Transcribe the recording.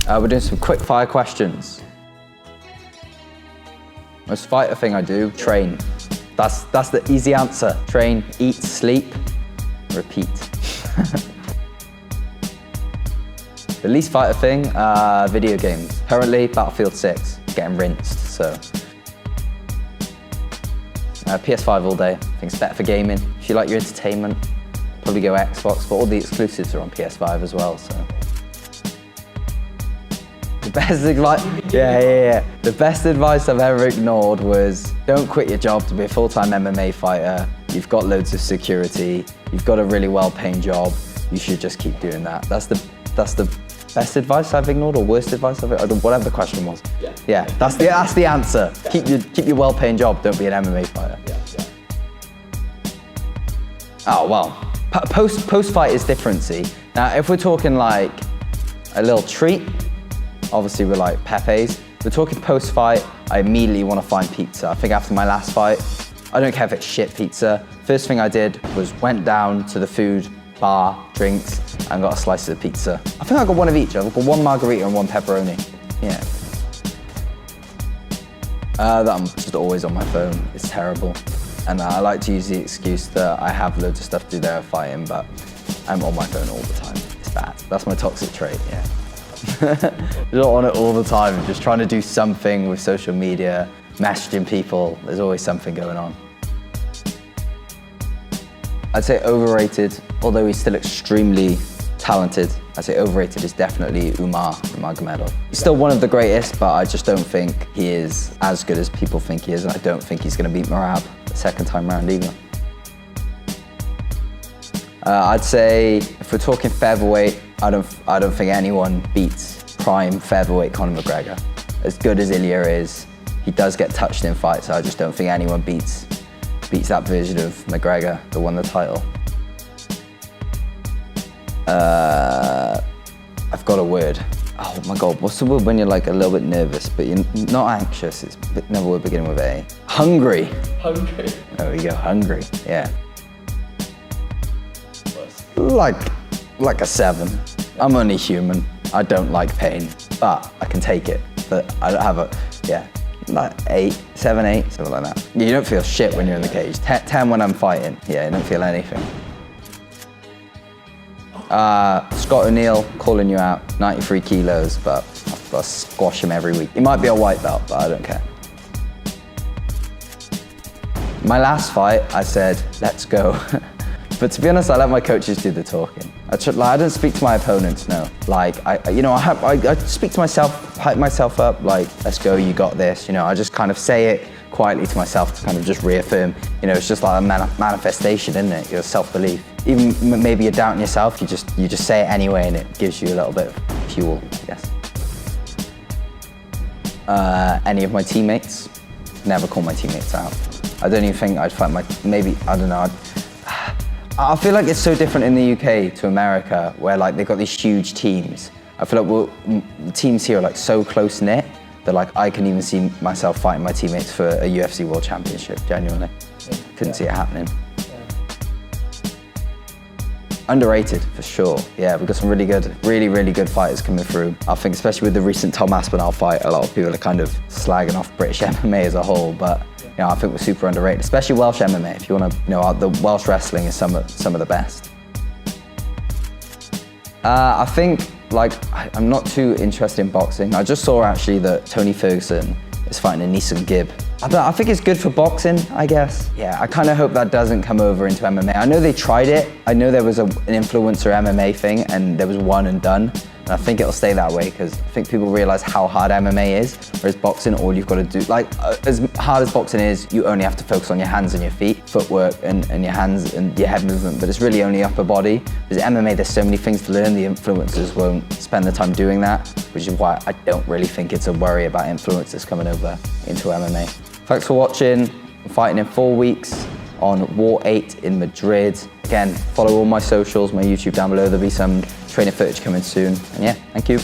We're doing some quick fire questions. Most fighter thing I do, train. That's the easy answer. Train, eat, sleep, repeat. The least fighter thing, video games. Currently, Battlefield 6, getting rinsed, so. PS5 all day, I think it's better for gaming. If you like your entertainment, probably go Xbox, but all the exclusives are on PS5 as well, so. The best advice, The best advice I've ever ignored was, don't quit your job to be a full-time MMA fighter. You've got loads of security. You've got a really well-paying job. You should just keep doing that. That's the best advice I've ignored, or worst advice I've ignored, whatever the question was. Yeah, that's the answer. Yeah. Keep your well-paying job. Don't be an MMA fighter. Yeah. Oh well, post-fight is different. See, now if we're talking like a little treat, obviously we're like Pepe's. We're talking post-fight, I immediately want to find pizza. I think after my last fight, I don't care if it's shit pizza. First thing I did was went down to the food bar, drinks, and got a slice of pizza. I think I got one of each. I've got one margarita and one pepperoni. Yeah. That I'm just always on my phone. It's terrible. And I like to use the excuse that I have loads of stuff to do there fighting, but I'm on my phone all the time. It's bad. That's my toxic trait, yeah. Just on it all the time, just trying to do something with social media, messaging people. There's always something going on. I'd say overrated, although he's still extremely talented. I'd say overrated is definitely Ieuan Nurmagomedov. He's still one of the greatest, but I just don't think he is as good as people think he is, and I don't think he's going to beat Merab the second time round either. I'd say if we're talking featherweight, I don't think anyone beats prime featherweight Conor McGregor. As good as Ieuan is, he does get touched in fights, so I just don't think anyone beats that version of McGregor that won the title. I've got a word. Oh my God, what's the word when you're like a little bit nervous, but you're not anxious? It's another word beginning with A. Hungry. Hungry. There we go, hungry, yeah. Like a 7. I'm only human. I don't like pain, but I can take it. But I don't have like 8, 7, 8, something like that. You don't feel shit when you're in the cage. 10 when I'm fighting. Yeah, you don't feel anything. Scott O'Neill calling you out, 93 kilos, but I've got to squash him every week. He might be a white belt, but I don't care. My last fight, I said, let's go. But to be honest, I let my coaches do the talking. I don't speak to my opponents, no. Like, I speak to myself, hype myself up, like, let's go, you got this. You know, I just kind of say it quietly to myself to kind of just reaffirm. You know, it's just like a manifestation, isn't it? Your self-belief. Even maybe you're doubting yourself, you just say it anyway, and it gives you a little bit of fuel, I guess. Any of my teammates, never call my teammates out. I don't even think I'd fight I don't know. I feel like it's so different in the UK to America, where like they've got these huge teams. I feel like the teams here are like so close-knit that like I can even see myself fighting my teammates for a UFC World Championship, genuinely. Couldn't see it happening. Underrated, for sure. Yeah, we've got some really good fighters coming through. I think especially with the recent Tom Aspinall fight, a lot of people are kind of slagging off British MMA as a whole, but you know, I think we're super underrated, especially Welsh MMA. If you want to, you know, the Welsh wrestling is some of the best. I think, like, I'm not too interested in boxing. I just saw actually that Tony Ferguson is fighting a Neeson Gibb. I think it's good for boxing, I guess. Yeah, I kind of hope that doesn't come over into MMA. I know they tried it. I know there was an influencer MMA thing, and there was one and done. And I think it'll stay that way, because I think people realize how hard MMA is, whereas boxing, all you've got to do, like, as hard as boxing is, you only have to focus on your hands and your feet, footwork and your hands and your head movement, but it's really only upper body. Because MMA, there's so many things to learn, the influencers won't spend the time doing that, which is why I don't really think it's a worry about influencers coming over into MMA. Thanks for watching. I'm fighting in 4 weeks on War 8 in Madrid. Again, follow all my socials, my YouTube down below. There'll be some training footage coming soon. And yeah, thank you.